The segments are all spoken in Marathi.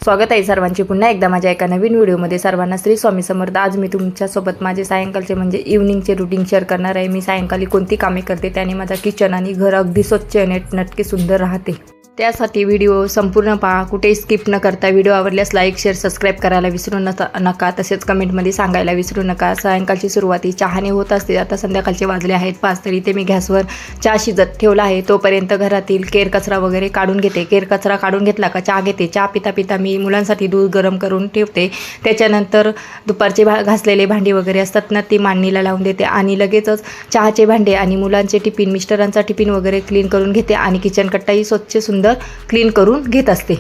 स्वागत आहे सर्वांचे पुन्हा एकदा माझ्या एका नवीन व्हिडिओमध्ये। सर्वांना श्री स्वामी समर्थ। आज मी तुमच्यासोबत माझे सायंकाळचे म्हणजे इव्हनिंगचे रुटीन शेअर करणार आहे। मी सायंकाळी कोणती कामे करते त्याने माझा किचन आणि घर अगदी स्वच्छ नीटनेटके सुंदर राहते। त्यासाठी व्हिडिओ संपूर्ण पहा, कुठेही स्किप न करता। व्हिडिओ आवडल्यास लाईक शेअर सबस्क्राईब करायला विसरू नका, तसेच कमेंटमध्ये सांगायला विसरू नका। सायंकाळची सुरुवाती चहाने होत असते। आता संध्याकाळचे वाजले आहेत 5 तरी ते मी गॅसवर चहा शिजत ठेवला आहे। तोपर्यंत घरातील केर कचरा वगैरे काढून घेते। केर कचरा काढून घेतला का चहा घेते। चहा पिता पिता मी मुलांसाठी दूध गरम करून ठेवते। त्याच्यानंतर दुपारचे घासलेले भांडी वगैरे असतात ना, ती मांडणीला लावून देते आणि लगेचच चहाचे भांडे आणि मुलांचे टिफिन मिस्टरांचा टिफिन वगैरे क्लीन करून घेते आणि किचन कट्टाही स्वच्छ सुंदर क्लीन करून घेत असते।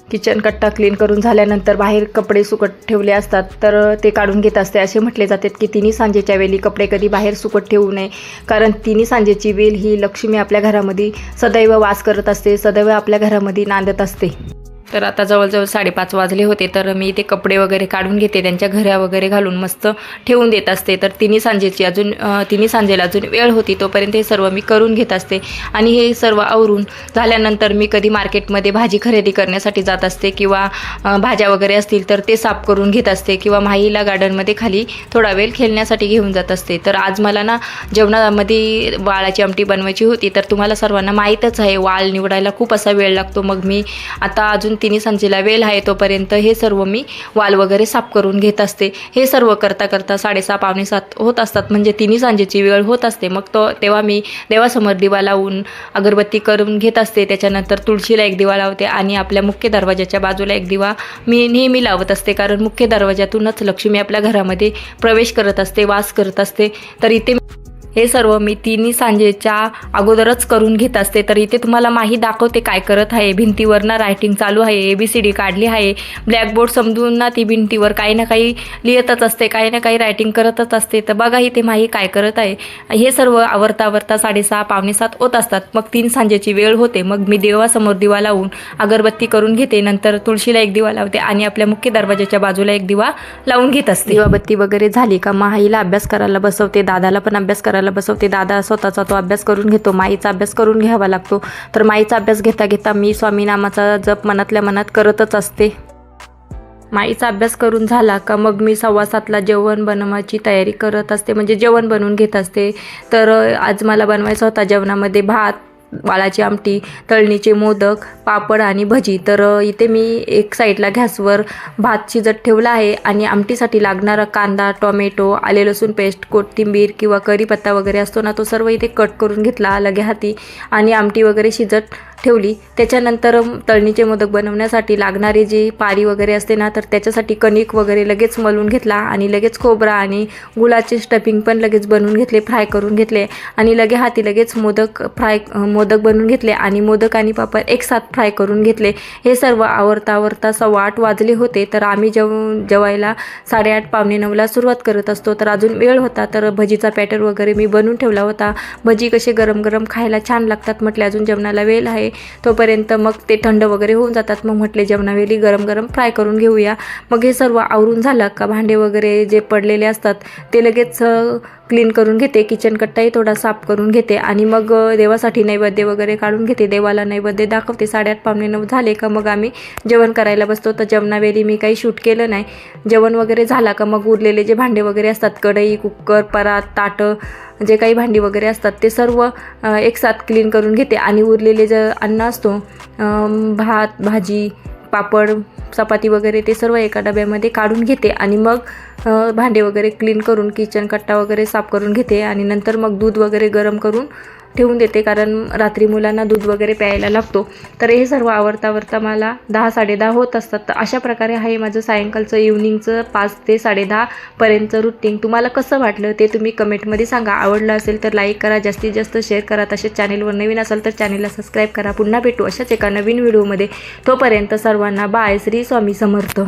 किचन कट्टा क्लीन करून झाल्यानंतर बाहेर कपडे सुकत ठेवले असतात तर ते काढून घेत असते। असे म्हटले जाते की तिन्ही सांजेच्या वेळी कपडे कधी बाहेर सुकत ठेवू नये, कारण तिन्ही सांजेची वेळ ही लक्ष्मी आपल्या घरामध्ये सदैव वास करत असते, सदैव आपल्या घरामध्ये नांदत असते। तर आता जवळजवळ 5:30 वाजले होते तर मी ते कपडे वगैरे काढून घेते, त्यांच्या घऱ्या वगैरे घालून मस्त ठेवून देत असते। तर तिन्ही सांजेला अजून वेळ होती तोपर्यंत हे सर्व मी करून घेत असते। आणि हे सर्व आवरून झाल्यानंतर मी कधी मार्केटमध्ये भाजी खरेदी करण्यासाठी जात असते किंवा भाज्या वगैरे असतील तर ते साफ करून घेत असते किंवा माहीला गार्डनमध्ये खाली थोडा वेळ खेळण्यासाठी घेऊन जात असते। तर आज मला ना जेवणामध्ये वाळाची आमटी बनवायची होती। तर तुम्हाला सर्वांना माहीतच आहे वाळ निवडायला खूप असा वेळ लागतो। मग मी आता अजून तिन्ही सांजेला वेळ आहे तोपर्यंत हे सर्व मी वाल वगैरे साफ करून घेत असते। हे सर्व करता करता 6:30 पावणे 7 होत असतात, म्हणजे तिन्ही सांजेची वेळ होत असते। मग तेव्हा मी देवासमोर दिवा लावून अगरबत्ती करून घेत असते। त्याच्यानंतर तुळशीला एक दिवा लावते आणि आपल्या मुख्य दरवाजाच्या बाजूला एक दिवा मी नेहमी लावत असते, कारण मुख्य दरवाजातूनच लक्ष्मी आपल्या घरामध्ये प्रवेश करत असते, वास करत असते। तर इथे हे सर्व मी तिन्ही सांजेच्या अगोदरच करून घेत असते। तर इथे तुम्हाला माही दाखवते काय करत आहे। भिंतीवरनं रायटिंग चालू आहे, ABCD काढली आहे। ब्लॅकबोर्ड समजून ना ती भिंतीवर काही ना काही लिहितच असते, काही ना काही रायटिंग करतच असते। तर बघा इथे माही काय करत आहे। हे सर्व आवरता 6:30 पावणे 7 होत असतात। मग 3 सांजेची वेळ होते। मग मी देवासमोर दिवा लावून अगरबत्ती करून घेते, नंतर तुळशीला एक दिवा लावते आणि आपल्या मुख्य दरवाजाच्या बाजूला एक दिवा लावून घेत असते। दिवाबत्ती वगैरे झाली का माहीला अभ्यास करायला बसवते, दादाला पण अभ्यास करायला बसवते। दादा स्वतःचा तो अभ्यास करून घेतो, माईचा अभ्यास करून घ्यावा लागतो। तर माईचा अभ्यास घेता घेता मी स्वामी नामाचा जप मनातल्या मनात करतच असते। माईचा अभ्यास करून झाला का मग मी 6:15ला जेवण बनवायची तयारी करत असते, म्हणजे जेवण बनवून घेत असते। तर आज मला बनवायचा होता जेवणामध्ये भात, वाळाची आमटी, तळणीचे मोदक, पापड आणि भजी। तर इथे मी एक साईडला गॅसवर भात शिजत ठेवला आहे आणि आमटीसाठी लागणारा कांदा, टोमॅटो, आले लसूण पेस्ट, कोथिंबीर किंवा कढीपत्ता वगैरे असतो ना, तो सर्व इथे कट करून घेतला लगे हाती आणि आमटी वगैरे शिजत ठेवली। त्याच्यानंतर तळणीचे मोदक बनवण्यासाठी लागणारी जी पारी वगैरे असते ना, तर त्याच्यासाठी कणिक वगैरे लगेच मळून घेतला आणि लगेच खोबरा आणि गुळाचे स्टफिंग पण लगेच बनवून घेतले, फ्राय करून घेतले आणि लगे हाती लगेच मोदक बनवून घेतले आणि मोदक आणि पापड एकसाथ फ्राय करून घेतले। हे सर्व आवरता 8:15 वाजले होते। तर आम्ही जेवायला 8:30 पावणे 9ला सुरुवात करत असतो। तर अजून वेळ होता तर भजीचा पॅटर वगैरे मी बनवून ठेवला होता। भजी कसे गरम गरम खायला छान लागतात, म्हटले अजून जेवणाला वेळ आहे तोपर्यंत मग ते थंड वगैरे होऊन जातात। मग म्हटले जेवणावेळी गरम गरम फ्राय करून घेऊया। मग हे सर्व आवरून झालं का भांडे वगैरे जे पडलेले असतात ते लगेच क्लीन करून घेते। किचन कट्टाही थोडा साफ करून घेते आणि मग देवासाठी नैवेद्य वगैरे काढून घेते, देवाला नैवेद्य दाखवते। 8:30 पावणे 9 झाले का मग आम्ही जेवण करायला बसतो। तर जेवणावेळी मी काही शूट केलं नाही। जेवण वगैरे झाला का मग उरलेले जे भांडे वगैरे असतात, कढई, कुकर, परात, ताटं, जे काही भांडी वगैरे असतात ते सर्व एकसाथ क्लीन करून घेते आणि उरलेले जे अन्न असतो, भात, भाजी, पापड, चपाती वगैरे ते सर्व एका डब्यामध्ये काढून घेते आणि मग भांडे वगैरे क्लीन करून किचन कट्टा वगैरे साफ करून घेते आणि नंतर मग दूध वगैरे गरम करून ठेवून देते, कारण रात्री मुलांना दूध वगैरे प्यायला लागतो। तर हे सर्व आवरता मला 10 साडेदहा होत असतात। तर अशा प्रकारे आहे माझं सायंकाळचं इव्हनिंगचं 5 ते 10:30 पर्यंतचं रुटीन। तुम्हाला कसं वाटलं ते तुम्ही कमेंटमध्ये सांगा। आवडलं असेल तर लाईक करा, जास्तीत जास्त शेअर करा, तसेच चॅनेलवर नवीन असाल तर चॅनेलला सबस्क्राईब करा। पुन्हा भेटू अशाच एका नवीन व्हिडिओमध्ये। तोपर्यंत सर्वांना बाय, श्री स्वामी समर्थ।